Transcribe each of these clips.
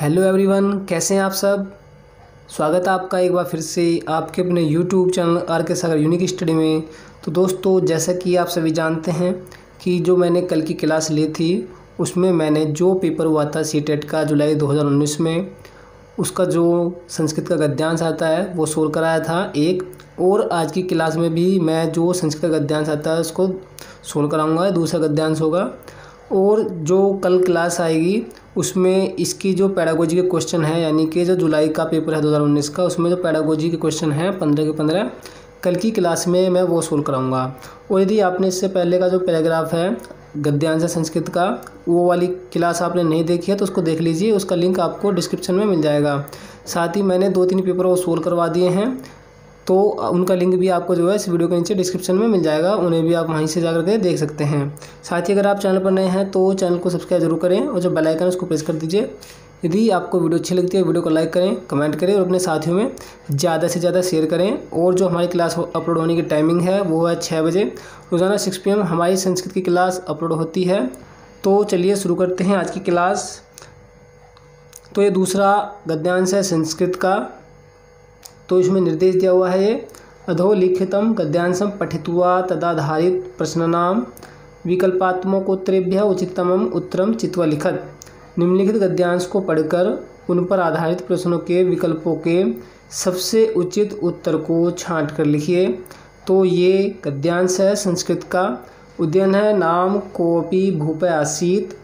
Hello everyone, कैसे हैं आप सब। स्वागत है आपका एक बार फिर से आपके अपने यूट्यूब चैनल आर के सागर यूनिक स्टडी में। तो दोस्तों, जैसा कि आप सभी जानते हैं कि जो मैंने कल की क्लास ली थी उसमें मैंने जो पेपर हुआ था सीटेट का जुलाई 2019 में, उसका जो संस्कृत का गद्यांश आता है वो सोल्व कराया था एक। और आज की क्लास में भी मैं जो संस्कृत का गद्यांश आता है उसको सोल्व कराऊंगा, दूसरा गद्यांश होगा। और जो कल क्लास आएगी उसमें इसकी जो पैडागोजी के क्वेश्चन है, यानी कि जो जुलाई का पेपर है 2019 का, उसमें जो पैडागोजी के क्वेश्चन हैं 15 के 15 कल की क्लास में मैं वो सोल्व कराऊंगा। और यदि आपने इससे पहले का जो पैराग्राफ है गद्यांश संस्कृत का, वो वाली क्लास आपने नहीं देखी है तो उसको देख लीजिए, उसका लिंक आपको डिस्क्रिप्शन में मिल जाएगा। साथ ही मैंने 2-3 पेपर वो सोल्व करवा दिए हैं, तो उनका लिंक भी आपको जो है इस वीडियो के नीचे डिस्क्रिप्शन में मिल जाएगा, उन्हें भी आप वहीं से जाकर के देख सकते हैं। साथ ही अगर आप चैनल पर नए हैं तो चैनल को सब्सक्राइब जरूर करें और जो बेल आइकन है उसको प्रेस कर दीजिए। यदि आपको वीडियो अच्छी लगती है वीडियो को लाइक करें, कमेंट करें और अपने साथियों में ज़्यादा से ज़्यादा शेयर करें। और जो हमारी क्लास अपलोड होने की टाइमिंग है वो है 6 बजे, रोज़ाना 6 PM हमारी संस्कृत की क्लास अपलोड होती है। तो चलिए शुरू करते हैं आज की क्लास। तो ये दूसरा गद्यांश है संस्कृत का। तो इसमें निर्देश दिया हुआ है ये अधोलिखितम गद्यांशम पठित्वा तदाधारित प्रश्नानां विकल्पात्मकोत्तरेभ्यः उचिततमं उत्तरं चित्वा लिखत। निम्नलिखित गद्यांश को पढ़कर उन पर आधारित प्रश्नों के विकल्पों के सबसे उचित उत्तर को छांट कर लिखिए। तो ये गद्यांश है संस्कृत का। उद्यन है नाम कोपि भूप आसीत।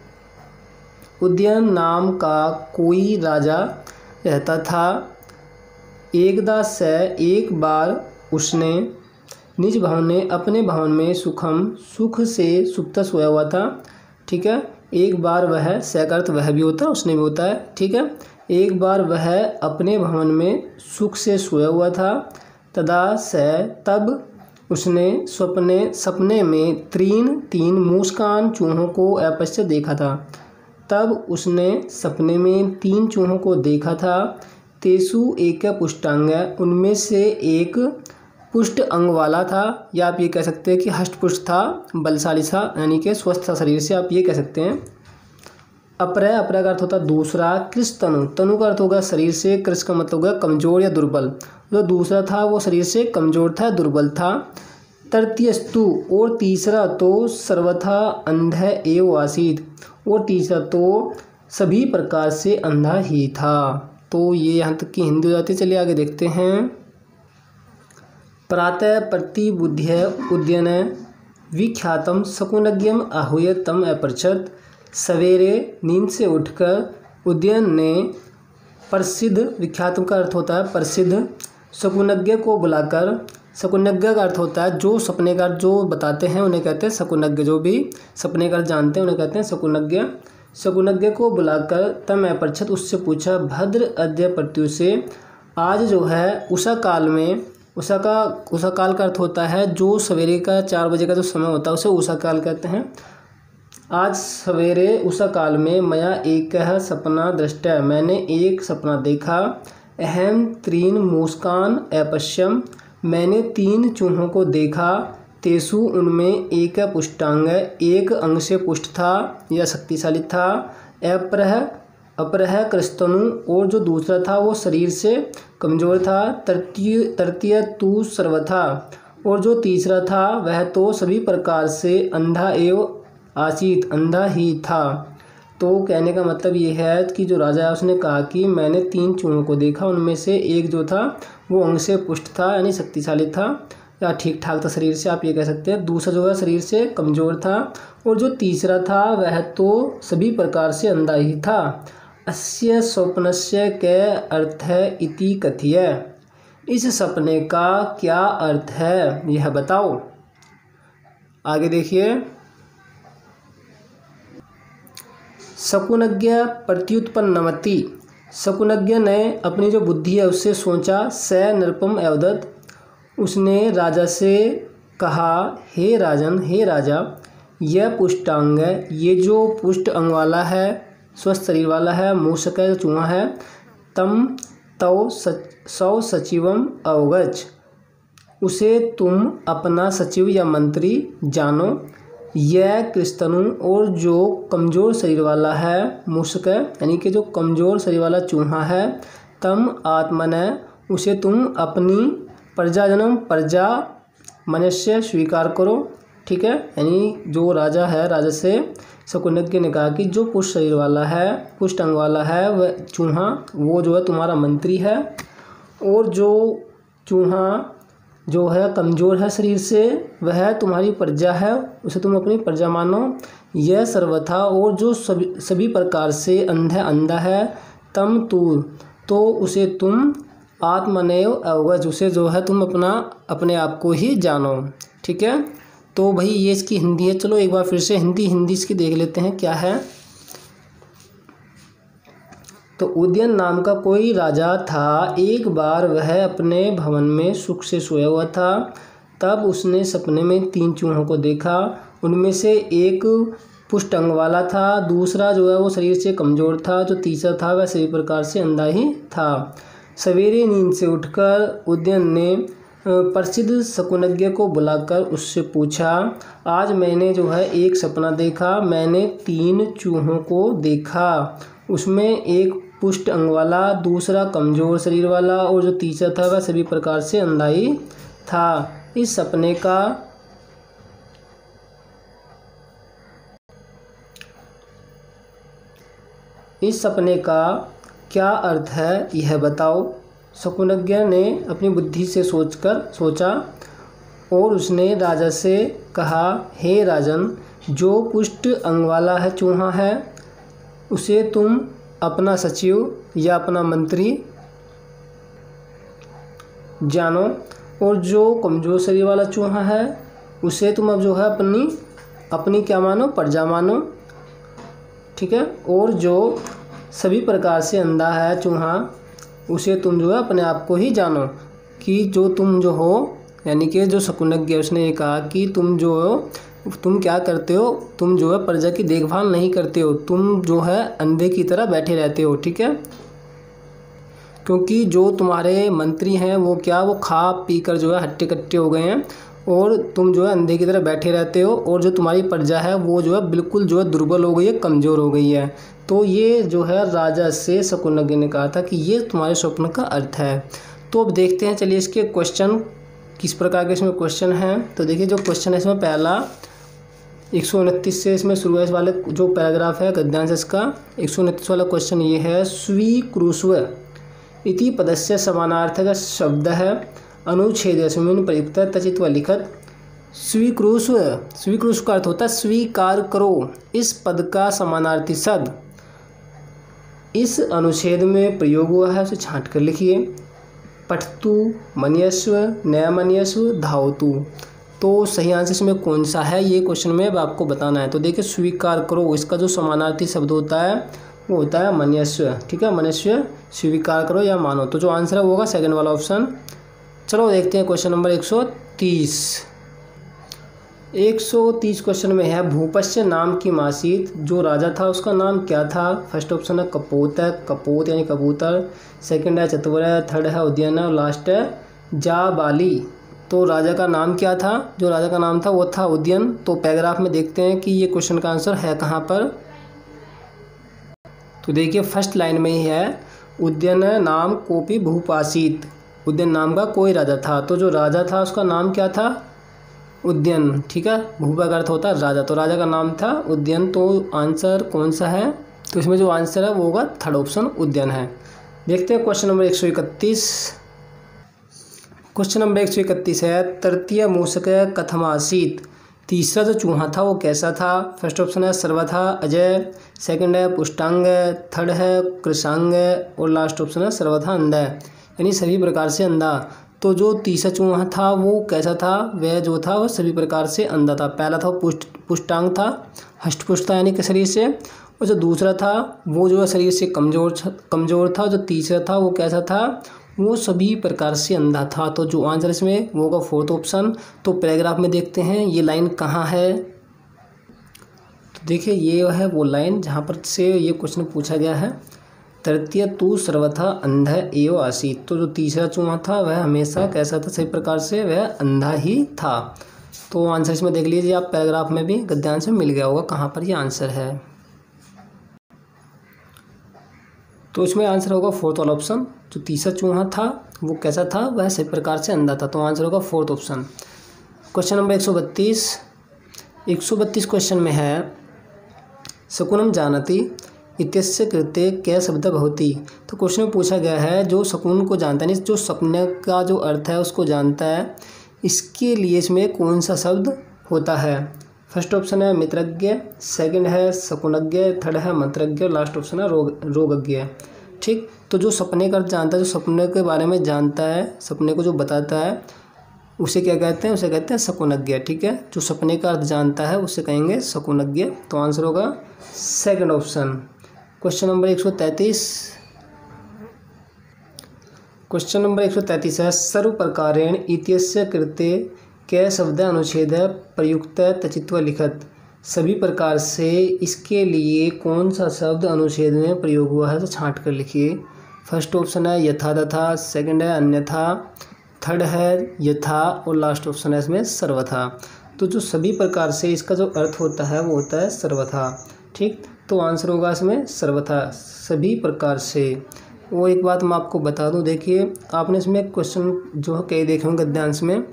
उद्यन नाम का कोई राजा रहता था। एकदा से एक बार उसने निज भवन में अपने भवन में सुख से सुप्त सोया हुआ था। ठीक है, एक बार वह से का अर्थ वह भी होता है, उसने भी होता है। ठीक है, एक बार वह अपने भवन में सुख से सोया हुआ था। तदा से तब उसने सपने में तीन मूषकान चूहों को अपश्य देखा था। तब उसने सपने में 3 चूहों को देखा था। तेसु एक पुष्टांग, उनमें से एक पुष्ट अंग वाला था, या आप ये कह सकते हैं कि हष्टपुष्ट था, बलशाली था, यानी कि स्वस्थ था शरीर से, आप ये कह सकते हैं। अपरह का अर्थ होता है दूसरा। कृष तनु का अर्थ होगा शरीर से, कृष का मतलब होगा कमजोर या दुर्बल। जो दूसरा था वो शरीर से कमजोर था, दुर्बल था। तृतीयस्तु, और तीसरा तो सर्वथा अंध एव आसीत, और तीसरा तो सभी प्रकार से अंधा ही था। तो ये यहाँ तक की हिंदी हो जाती है। चलिए आगे देखते हैं। प्रातः प्रतिबुध्य उद्यन विख्यातम शकुनज्ञम आहूय तम अपृच्छत। सवेरे नींद से उठकर उद्यन ने प्रसिद्ध, विख्यातम का अर्थ होता है प्रसिद्ध, शकुनज्ञ को बुलाकर, शकुनज्ञ का अर्थ होता है जो सपने का जो बताते हैं उन्हें कहते हैं शकुनज्ञ, जो भी सपने का जानते हैं उन्हें कहते हैं शकुनज्ञ। शकुनज्ञ को बुलाकर तम अपृच्छत, उससे पूछा, भद्र अद्य प्रत्यु से, आज जो है उषा काल में, उषा काल का अर्थ होता है जो सवेरे का 4 बजे का जो समय होता है उसे उषा काल कहते हैं। आज सवेरे उषा काल में मया एक सपना दृष्टा, मैंने एक सपना देखा। अहम 3 मूषकान अपश्यम, मैंने 3 चूहों को देखा। तेसु, उनमें एक पुष्टांग, एक अंग से पुष्ट था या शक्तिशाली था। अपरह कृस्तनु, और जो दूसरा था वो शरीर से कमजोर था। तृतीय तु सर्वथा, और जो तीसरा था वह तो सभी प्रकार से अंधा एव आसीत, अंधा ही था। तो कहने का मतलब ये है कि जो राजा है उसने कहा कि मैंने 3 चूहों को देखा, उनमें से एक जो था वो अंग से पुष्ट था यानी शक्तिशाली था या ठीक ठाक था शरीर से, आप ये कह सकते हैं। दूसरा जो है शरीर से कमज़ोर था, और जो तीसरा था वह तो सभी प्रकार से अंधा ही था। अस्य स्वप्नस्य के अर्थ है इति कथ्य, इस सपने का क्या अर्थ है यह बताओ। आगे देखिए। शकुनज्ञ प्रत्युत्पन्नमति, शकुनज्ञ ने अपनी जो बुद्धि है उससे सोचा। स नृपम अवदत्, उसने राजा से कहा, हे राजन, हे राजा, यह पुष्टांग, ये जो पुष्ट अंग वाला है, स्वस्थ शरीर वाला है, मूषक है, चूहा है, तम तव सौ सचिवम अवगछ, उसे तुम अपना सचिव या मंत्री जानो। यह कृस्तनु और जो कमज़ोर शरीर वाला है मूषक यानी कि जो कमज़ोर शरीर वाला चूहा है, तम आत्मनः उसे तुम अपनी प्रजा मनुष्य स्वीकार करो। ठीक है, यानी जो राजा है, राजा से शकुनज्ञ ने कहा कि जो पुष्ट शरीर वाला है, पुष्ट अंग वाला है वह चूहा, वो जो है तुम्हारा मंत्री है, और जो चूहा जो है कमज़ोर है शरीर से वह तुम्हारी प्रजा है, उसे तुम अपनी प्रजा मानो। यह सर्वथा और जो सभी प्रकार से अंधा है, तम तू तो उसे तुम आत्मनैव अवगत, उसे जो है तुम अपने आप को ही जानो। ठीक है, तो भाई ये इसकी हिंदी है। चलो एक बार फिर से हिंदी इसकी देख लेते हैं क्या है। तो उदयन नाम का कोई राजा था। एक बार वह अपने भवन में सुख से सोया हुआ था। तब उसने सपने में 3 चूहों को देखा। उनमें से एक पुष्ट अंग वाला था, दूसरा जो है वो शरीर से कमज़ोर था, जो तीसरा था वह सभी प्रकार से अंधा ही था। सवेरे नींद से उठकर उदयन ने प्रसिद्ध शकुनज्ञ को बुलाकर उससे पूछा, आज मैंने जो है एक सपना देखा। मैंने 3 चूहों को देखा, उसमें एक पुष्ट अंग वाला, दूसरा कमज़ोर शरीर वाला, और जो तीसरा था वह सभी प्रकार से अंधा ही था। इस सपने का क्या अर्थ है यह बताओ। शकुनज्ञ ने अपनी बुद्धि से सोचा और उसने राजा से कहा, हे राजन, जो पुष्ट अंग वाला है चूहा है उसे तुम अपना सचिव या अपना मंत्री जानो, और जो कमज़ोर शरीर वाला चूहा है उसे तुम अब जो है अपनी क्या मानो, प्रजा मानो। ठीक है, और जो सभी प्रकार से अंधा है चूहा उसे तुम जो है अपने आप को ही जानो, कि जो तुम जो हो, यानी कि जो शकुनज्ञ उसने ये कहा कि तुम क्या करते हो, तुम जो है प्रजा की देखभाल नहीं करते हो, तुम जो है अंधे की तरह बैठे रहते हो। ठीक है, क्योंकि जो तुम्हारे मंत्री हैं वो खा पी कर जो है हट्टे कट्टे हो गए हैं, और तुम जो है अंधे की तरह बैठे रहते हो, और जो तुम्हारी प्रजा है वो जो है बिल्कुल जो है दुर्बल हो गई है, कमज़ोर हो गई है। तो ये जो है राजा से शकुनज्ञ ने कहा था कि ये तुम्हारे स्वप्न का अर्थ है। तो अब देखते हैं, चलिए इसके क्वेश्चन किस प्रकार के इसमें क्वेश्चन हैं। तो देखिए जो क्वेश्चन है इसमें पहला 129 से इसमें शुरू है, इस वाले जो पैराग्राफ है गद्यांश इसका 129 वाला क्वेश्चन ये है, स्वीकृष्व इति पदस्य समानार्थक शब्द है अनुच्छेदस्मिन् प्रयुक्त तचित्वा लिखत। स्वीकृष्व का अर्थ होता है स्वीकार करो। इस पद का समानार्थी शब्द इस अनुच्छेद में प्रयोग हुआ है, उसे छांट कर लिखिए। पठतु मन्यस्व नैमन्यस्व धावतु। तो सही आंसर इसमें कौन सा है ये क्वेश्चन में अब आपको बताना है। तो देखिए स्वीकार करो, इसका जो समानार्थी शब्द होता है वो होता है मन्यस्व। ठीक है, मनुष्य स्वीकार करो या मानो। तो जो आंसर है वो होगा सेकंड वाला ऑप्शन। चलो देखते हैं क्वेश्चन नंबर 130 क्वेश्चन में है, भूपस्य नाम की मासीत जो राजा था उसका नाम क्या था। फर्स्ट ऑप्शन है कपोत यानी कबूतर, सेकंड है चतुर है, थर्ड है उद्यन है, और लास्ट है जाबाली। तो राजा का नाम क्या था, जो राजा का नाम था वो था उद्यन। तो पैराग्राफ में देखते हैं कि ये क्वेश्चन का आंसर है कहाँ पर। तो देखिए फर्स्ट लाइन में ही है, उद्यन नाम कोपी भूपासीत, उद्यन नाम का कोई राजा था। तो जो राजा था उसका नाम क्या था, उद्यन। ठीक है, भूपा का अर्थ होता है राजा, तो राजा का नाम था उद्यन। तो आंसर कौन सा है, तो इसमें जो आंसर है वो होगा थर्ड ऑप्शन उद्यन है। देखते हैं क्वेश्चन नंबर 131। क्वेश्चन नंबर 131 है, तृतीय मूषक कथमासीत, तीसरा जो चूहा था वो कैसा था। फर्स्ट ऑप्शन है सर्वथा अजय, सेकंड है पुष्टांग, थर्ड है कृशांग, और लास्ट ऑप्शन है सर्वथा अंधा, यानी सभी प्रकार से अंधा। तो जो तीसरा चूहा था वो कैसा था, वह जो था वह सभी प्रकार से अंधा था। पहला था पुष्टांग था, हष्टपुष्ट था यानी कि शरीर से, और जो दूसरा था वो जो है शरीर से कमज़ोर था। जो तीसरा था वो कैसा था, वो सभी प्रकार से अंधा था। तो जो आंसर इसमें वो होगा फोर्थ ऑप्शन। तो पैराग्राफ में देखते हैं ये लाइन कहाँ है। तो देखिए ये है वो लाइन जहाँ पर से ये क्वेश्चन पूछा गया है, तृतीय तू सर्वथा अंधा एव आसीत। तो जो तीसरा चूहा था वह हमेशा कैसा था, सही प्रकार से वह अंधा ही था। तो आंसर इसमें देख लीजिए आप, पैराग्राफ में भी गद्यांश में मिल गया होगा कहाँ पर ये आंसर है। तो इसमें आंसर होगा फोर्थ वाला ऑप्शन। जो तीसरा चूहा था वो कैसा था, वह सही प्रकार से अंधा था। तो आंसर होगा fourth option. Question number 132 question में है शकुनम जानति इत्यस्य कृते कै शब्द भवति। तो क्वेश्चन में पूछा गया है जो शकुन को जानता है, जो सपने का जो अर्थ है उसको जानता है, इसके लिए इसमें कौन सा शब्द होता है। फर्स्ट ऑप्शन है मित्रज्ञ, सेकंड है शकुनज्ञ, थर्ड है मंत्रज्ञ, लास्ट ऑप्शन है रोगज्ञ। ठीक, तो जो सपने का अर्थ जानता है, जो सपने के बारे में जानता है, सपने को जो बताता है, उसे क्या कहते हैं, उसे कहते हैं शकुनज्ञ। ठीक है, जो सपने का अर्थ जानता है उसे कहेंगे शकुनज्ञ। तो आंसर होगा सेकंड ऑप्शन। क्वेश्चन नंबर 133 है सर्व प्रकारेण इत्यस्य कृते कै शब्द अनुच्छेद प्रयुक्त तचित्व लिखत। सभी प्रकार से इसके लिए कौन सा शब्द अनुच्छेद में प्रयोग हुआ है तो छांट कर लिखिए। फर्स्ट ऑप्शन है यथा तथा, सेकंड है अन्यथा, थर्ड है यथा और लास्ट ऑप्शन है इसमें सर्वथा। तो जो सभी प्रकार से इसका जो अर्थ होता है वो होता है सर्वथा। ठीक, तो आंसर होगा इसमें सर्वथा, सभी प्रकार से। वो एक बात मैं आपको बता दूं, देखिए आपने इसमें क्वेश्चन जो है कई देखे होंगे गद्यांश में,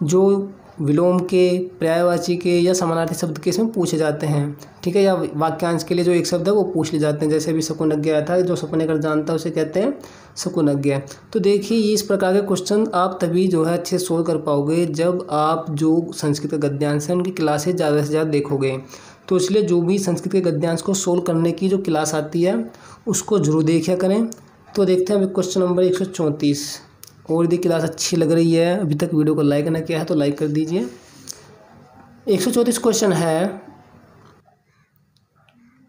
जो विलोम के, पर्यायवाची के या समानार्थी शब्द के इसमें पूछे जाते हैं। ठीक है, या वाक्यांश के लिए जो एक शब्द है वो पूछ ले जाते हैं। जैसे भी शकुनज्ञ आया था, जो सपने का जानता है उसे कहते हैं शकुनज्ञ। तो देखिए ये इस प्रकार के क्वेश्चन आप तभी जो है अच्छे सोल्व कर पाओगे जब आप जो संस्कृत का गद्यांश है उनकी क्लासेज ज़्यादा से ज़्यादा देखोगे। तो इसलिए जो भी संस्कृत के गद्यांश को सोल्व करने की जो क्लास आती है उसको जरूर देखा करें। तो देखते हैं अभी क्वेश्चन नंबर 134। और यदि क्लास अच्छी लग रही है, अभी तक वीडियो को लाइक ना किया है तो लाइक कर दीजिए। 134 क्वेश्चन है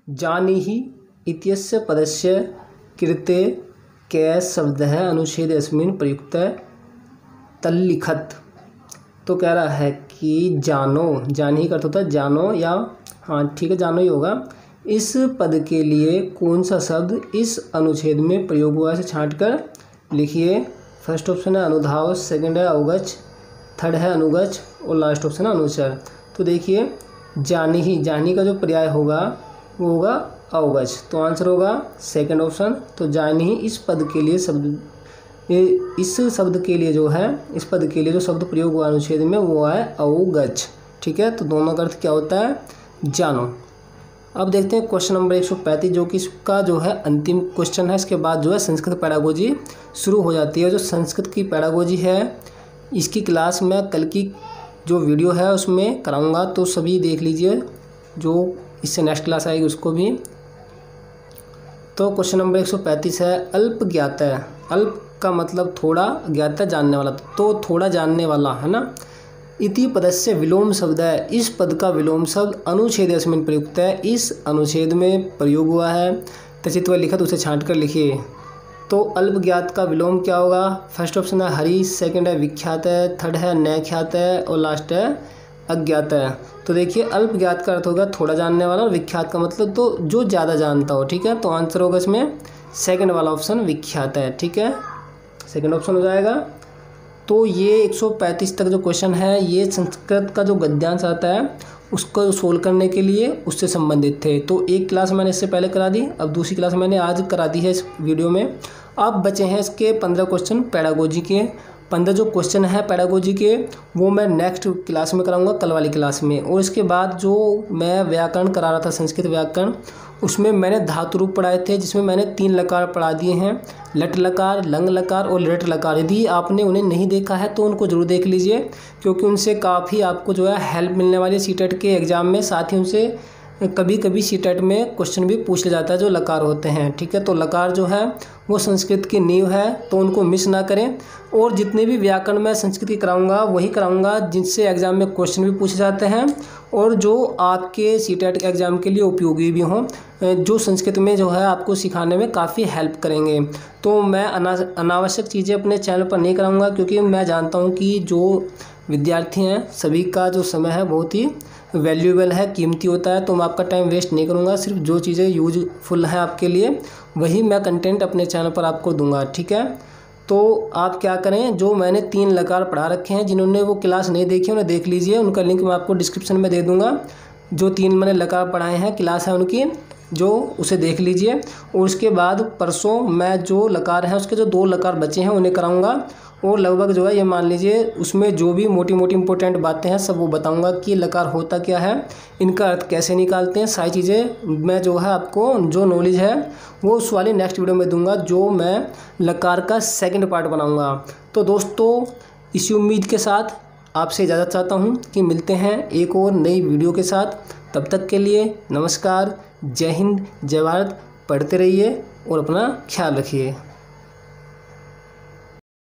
जानीहि इत्यस्य पदस्य कृते कै शब्द है अनुच्छेद अस्मिन् प्रयुक्त तल्लिखत। तो कह रहा है कि जानो, जानी का अर्थ होता है जानो, या हाँ ठीक है जानो ही होगा। इस पद के लिए कौन सा शब्द इस अनुच्छेद में प्रयोग हुआ है इसे छांट कर लिखिए। फर्स्ट ऑप्शन है अनुधाव, सेकंड है अवगछ, थर्ड है अनुगछ और लास्ट ऑप्शन है अनुचर। तो देखिए जानी का जो पर्याय होगा वो होगा अवगछ। तो आंसर होगा सेकंड ऑप्शन। तो जानी इस पद के लिए शब्द, इस शब्द के लिए जो है, इस पद के लिए जो शब्द प्रयोग हुआ अनुच्छेद में वो है अवगछ। ठीक है, तो दोनों का अर्थ क्या होता है, जानो। अब देखते हैं क्वेश्चन नंबर 135 जो कि इसका जो है अंतिम क्वेश्चन है। इसके बाद जो है संस्कृत पैडागोजी शुरू हो जाती है। जो संस्कृत की पैडागोजी है इसकी क्लास मैं कल की जो वीडियो है उसमें कराऊंगा, तो सभी देख लीजिए जो इससे नेक्स्ट क्लास आएगी उसको भी। तो क्वेश्चन नंबर 135 है अल्प ज्ञात है। अल्प का मतलब थोड़ा, ज्ञात जानने वाला, तो थोड़ा जानने वाला है ना। इति पदस्य विलोम शब्द है, इस पद का विलोम शब्द अनुच्छेद अस्मिन् प्रयुक्त है, इस अनुच्छेद में प्रयोग हुआ है। तचित्व लिखत, उसे छांट कर लिखिए। तो अल्प ज्ञात का विलोम क्या होगा। फर्स्ट ऑप्शन है हरि, सेकंड है विख्यात है, थर्ड है नैख्यात है और लास्ट है अज्ञात है। तो देखिए अल्प ज्ञात का अर्थ होगा थोड़ा जानने वाला और विख्यात का मतलब तो जो ज़्यादा जानता हो। ठीक है, तो आंसर होगा इसमें सेकंड वाला ऑप्शन विख्यात है। ठीक है, सेकंड ऑप्शन हो जाएगा। तो ये 135 तक जो क्वेश्चन है ये संस्कृत का जो गद्यांश आता है उसको सोल्व करने के लिए उससे संबंधित थे। तो एक क्लास मैंने इससे पहले करा दी, अब दूसरी क्लास मैंने आज करा दी है इस वीडियो में। अब बचे हैं इसके 15 क्वेश्चन पैडागोजी के। 15 जो क्वेश्चन है पैडागोजी के वो मैं नेक्स्ट क्लास में कराऊंगा, कल वाली क्लास में। और इसके बाद जो मैं व्याकरण करा रहा था संस्कृत व्याकरण, उसमें मैंने धातु रूप पढ़ाए थे जिसमें मैंने 3 लकार पढ़ा दिए हैं, लट लकार, लंग लकार और लट लकार। यदि आपने उन्हें नहीं देखा है तो उनको जरूर देख लीजिए क्योंकि उनसे काफ़ी आपको जो है हेल्प मिलने वाली है सीटेट के एग्ज़ाम में। साथ ही उनसे कभी कभी सीटेट में क्वेश्चन भी पूछ लिया जाता है जो लकार होते हैं। ठीक है, तो लकार जो है वो संस्कृत की नींव है, तो उनको मिस ना करें। और जितने भी व्याकरण मैं संस्कृत की कराऊंगा वही कराऊंगा जिनसे एग्ज़ाम में क्वेश्चन भी पूछे जाते हैं और जो आपके सीटेट के एग्ज़ाम के लिए उपयोगी भी हों, जो संस्कृत में जो है आपको सिखाने में काफ़ी हेल्प करेंगे। तो मैं अनावश्यक चीज़ें अपने चैनल पर नहीं कराऊंगा क्योंकि मैं जानता हूँ कि जो विद्यार्थी हैं सभी का जो समय है बहुत ही वैल्यूएबल है, कीमती होता है। तो मैं आपका टाइम वेस्ट नहीं करूँगा, सिर्फ जो चीज़ें यूजफुल हैं आपके लिए वही मैं कंटेंट अपने चैनल पर आपको दूंगा। ठीक है, तो आप क्या करें, जो मैंने 3 लकार पढ़ा रखे हैं, जिन्होंने वो क्लास नहीं देखी उन्हें देख लीजिए, उनका लिंक मैं आपको डिस्क्रिप्शन में दे दूँगा। जो 3 मैंने लकार पढ़ाए हैं, क्लास है उनकी, जो उसे देख लीजिए। और उसके बाद परसों मैं जो लकार हैं उसके जो 2 लकार बचे हैं उन्हें कराऊंगा, और लगभग जो है ये मान लीजिए उसमें जो भी मोटी मोटी इंपॉर्टेंट बातें हैं सब वो बताऊंगा कि लकार होता क्या है, इनका अर्थ कैसे निकालते हैं, सारी चीज़ें मैं जो है आपको जो नॉलेज है वो उस वाली नेक्स्ट वीडियो में दूंगा, जो मैं लकार का सेकंड पार्ट बनाऊंगा। तो दोस्तों इसी उम्मीद के साथ आपसे इजाज़त चाहता हूँ कि मिलते हैं एक और नई वीडियो के साथ। तब तक के लिए नमस्कार, जय हिंद, जय भारत। पढ़ते रहिए और अपना ख्याल रखिए।